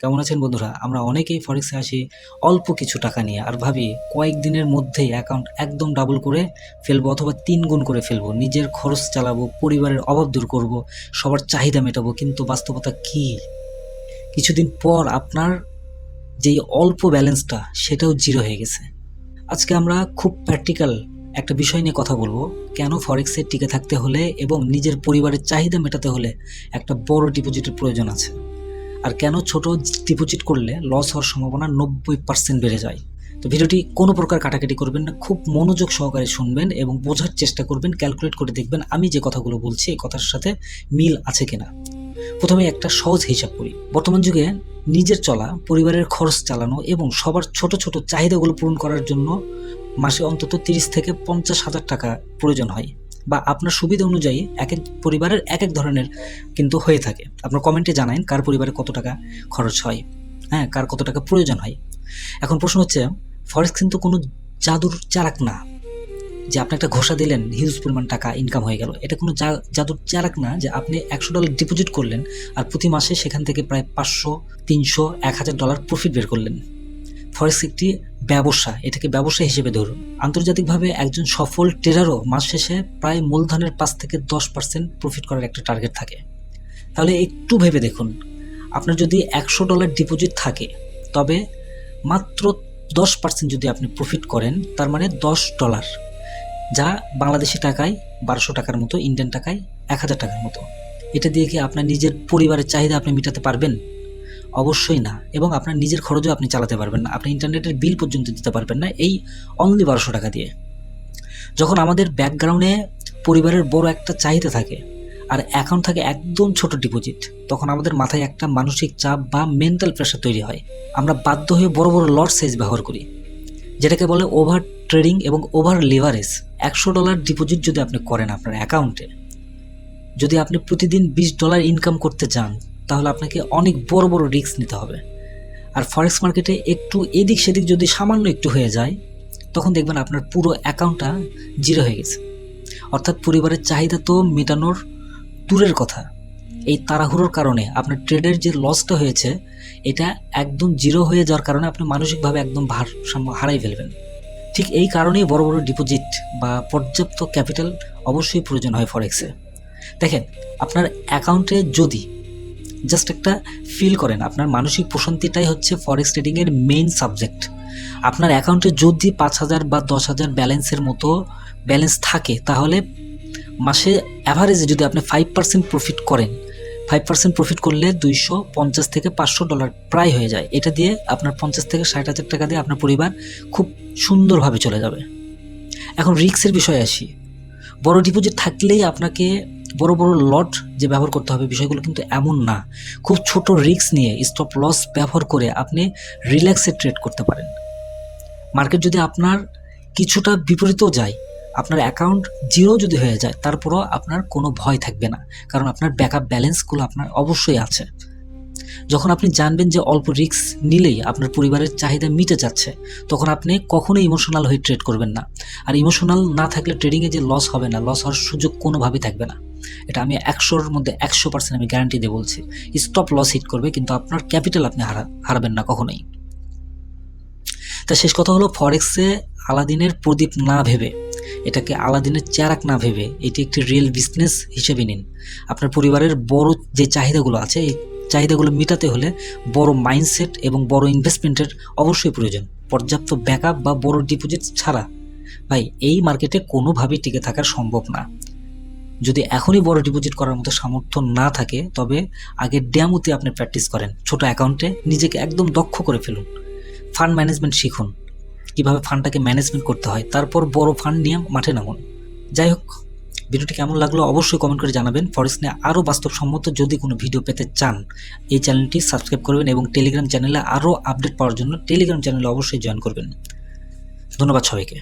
কেমন আছেন বন্ধুরা? আমরা অনেকেই ফরেক্সে আসি অল্প কিছু টাকা নিয়ে আর ভাবি কয়েকদিনের মধ্যেই অ্যাকাউন্ট একদম ডাবল করে ফেলবো অথবা ৩ গুণ করে ফেলবো, নিজের খরচ চালাবো, পরিবারের অভাব দূর করব, সবার চাহিদা মেটাবো। কিন্তু বাস্তবতা কী? কিছুদিন পর আপনার যেই অল্প ব্যালেন্সটা সেটাও জিরো হয়ে গেছে। আজকে আমরা খুব প্র্যাকটিক্যাল একটা বিষয় নিয়ে কথা বলবো, কেন ফরেক্সে টিকে থাকতে হলে এবং নিজের পরিবারের চাহিদা মেটাতে হলে একটা বড় ডিপোজিটের প্রয়োজন আছে, আর কেন ছোট ডিপোজিট করলে লস হওয়ার সম্ভাবনা 90% বেড়ে যায়। তো ভিডিওটি কোনো প্রকার কাটাকাটি করবেন না, খুব মনোযোগ সহকারে শুনবেন এবং বোঝার চেষ্টা করবেন, ক্যালকুলেট করে দেখবেন আমি যে কথাগুলো বলছি এই কথার সাথে মিল আছে কিনা। প্রথমে একটা সহজ হিসাব করি। বর্তমান যুগে নিজের চলা, পরিবারের খরচ চালানো এবং সবার ছোট ছোট চাহিদাগুলো পূরণ করার জন্য মাসে অন্তত 30 থেকে 50,000 টাকা প্রয়োজন হয়, বা আপনার সুবিধা অনুযায়ী এক এক পরিবারের এক এক ধরনের কিন্তু হয়ে থাকে। আপনার কমেন্টে জানান কার পরিবারে কত টাকা খরচ হয়, কার কত টাকা প্রয়োজন হয়। এখন প্রশ্ন হচ্ছে, ফরেক্স কিন্তু কোনো জাদুর চালাক না যে আপনি একটা ঘোষা দিলেন হিউজ পরিমাণ টাকা ইনকাম হয়ে গেল। এটা কোনো জাদুর চালাক না যে আপনি $100 ডিপোজিট করলেন আর প্রতি মাসে সেখান থেকে প্রায় 500, 300, $1,000 প্রফিট বের করলেন। ফরেক্স একটি ব্যবসা, এটাকে ব্যবসা হিসেবে ধরুন। আন্তর্জাতিকভাবে একজন সফল ট্রেডারও মাস শেষে প্রায় মূলধনের 5 থেকে 10% প্রফিট করার একটা টার্গেট থাকে। তাহলে একটু ভেবে দেখুন, আপনার যদি $100 ডিপোজিট থাকে, তবে মাত্র 10% যদি আপনি প্রফিট করেন, তার মানে $10, যা বাংলাদেশি টাকায় 1200 টাকার মতো, ইন্ডিয়ান টাকায় 1000 টাকার মতো। এটা দিয়ে কি আপনার নিজের পরিবারের চাহিদা আপনি মেটাতে পারবেন? অবশ্যই না। এবং আপনার নিজের খরচও আপনি চালাতে পারবেন না, আপনি ইন্টারনেটের বিল পর্যন্ত দিতে পারবেন না এই অনলি 1200 টাকা দিয়ে। যখন আমাদের ব্যাকগ্রাউন্ডে পরিবারের বড় একটা চাহিদা থাকে আর অ্যাকাউন্ট থাকে একদম ছোট ডিপোজিট, তখন আমাদের মাথায় একটা মানসিক চাপ বা মেন্টাল প্রেশার তৈরি হয়। আমরা বাধ্য হয়ে বড় বড় লট সাইজ ব্যবহার করি, যেটাকে বলে ওভার ট্রেডিং এবং ওভার লিভারেজ। $100 ডিপোজিট যদি আপনি করেন আপনার অ্যাকাউন্টে, যদি আপনি প্রতিদিন $20 ইনকাম করতে চান, তাহলে আপনাকে অনেক বড় বড় রিস্ক নিতে হবে। আর ফরেক্স মার্কেটে একটু এদিক সেদিক যদি সামান্য একটু হয়ে যায়, তখন দেখবেন আপনার পুরো অ্যাকাউন্টটা জিরো হয়ে গেছে। অর্থাৎ পরিবারের চাহিদা তো মেটানোর দূরের কথা, এই তাড়াহুড়োর কারণে আপনার ট্রেডের যে লসটা হয়েছে এটা একদম জিরো হয়ে যাওয়ার কারণে আপনি মানসিকভাবে একদম ভারসাম্য হারাই ফেলবেন। ঠিক এই কারণেই বড় বড় ডিপোজিট বা পর্যাপ্ত ক্যাপিটাল অবশ্যই প্রয়োজন হয় ফরেক্সে। দেখেন, আপনার অ্যাকাউন্টে যদি জাস্ট একটা ফিল করেন, আপনার মানসিক প্রশান্তিটাই হচ্ছে ফরেক্স ট্রেডিংয়ের মেইন সাবজেক্ট। আপনার অ্যাকাউন্টে যদি 5,000 বা 10,000 ব্যালেন্সের মতো ব্যালেন্স থাকে, তাহলে মাসে অ্যাভারেজে যদি আপনি 5% প্রফিট করেন, 5% প্রফিট করলে $250 থেকে $500 প্রায় হয়ে যায়। এটা দিয়ে আপনার 50 থেকে 60,000 টাকা দিয়ে আপনার পরিবার খুব সুন্দরভাবে চলে যাবে। এখন রিস্কের বিষয়ে আসি। বড় ডিপোজিট থাকলেই আপনাকে বড় বড় লট যে ব্যবহার করতে হবে, বিষয়গুলো কিন্তু এমন না। খুব ছোট রিস্ক নিয়ে স্টপ লস ব্যবহার করে আপনি রিল্যাক্সে ট্রেড করতে পারেন। মার্কেট যদি আপনার কিছুটা বিপরীতেও যায়, আপনার অ্যাকাউন্ট জিরো যদি হয়ে যায়, তারপরও আপনার কোনো ভয় থাকবে না, কারণ আপনার ব্যাকআপ ব্যালেন্সগুলো আপনার অবশ্যই আছে। যখন আপনি জানবেন যে অল্প রিস্ক নিলেই আপনার পরিবারের চাহিদা মিটে যাচ্ছে, তখন আপনি কখনোই ইমোশনাল হয়ে ট্রেড করবেন না। আর ইমোশনাল না থাকলে ট্রেডিংয়ে যে লস হবে না, লস হওয়ার সুযোগ কোনোভাবেই থাকবে না। এটা আমি 100-র মধ্যে 100% আমি গ্যারান্টি দিয়ে বলছি। স্টপ লস হিট করবে, কিন্তু আপনার ক্যাপিটাল আপনি হারাবেন না কখনোই। তা শেষ কথা হলো, ফরেক্সে আলাদিনের প্রদীপ না ভেবে, এটাকে আলাদিনের চেরাক না ভেবে, এটি একটি রিয়েল বিজনেস হিসেবে নিন। আপনার পরিবারের বড় যে চাহিদাগুলো আছে, এই চাহিদাগুলো মেটাতে হলে বড় মাইন্ডসেট এবং বড় ইনভেস্টমেন্টের অবশ্যই প্রয়োজন। পর্যাপ্ত ব্যাকআপ বা বড় ডিপোজিট ছাড়া ভাই এই মার্কেটে কোনোভাবেই টিকে থাকা সম্ভব না। যদি এখনই বড় ডিপোজিট করার মতো সামর্থ্য না থাকে, তবে আগে ডেমোতে আপনি প্র্যাকটিস করেন, ছোট অ্যাকাউন্টে নিজেকে একদম দক্ষ করে ফেলুন। ফান্ড ম্যানেজমেন্ট শিখুন, কীভাবে ফান্ডটাকে ম্যানেজমেন্ট করতে হয়, তারপর বড় ফান্ড নিয়ে মাঠে নামুন। যাই হোক, ভিডিওটি কেমন লাগলো অবশ্যই কমেন্ট করে জানাবেন। ফরেক্স নিয়ে আরও বাস্তবসম্মত যদি কোনো ভিডিও পেতে চান, এই চ্যানেলটি সাবস্ক্রাইব করবেন এবং টেলিগ্রাম চ্যানেলে আরও আপডেট পাওয়ার জন্য টেলিগ্রাম চ্যানেলে অবশ্যই জয়েন করবেন। ধন্যবাদ সবাইকে।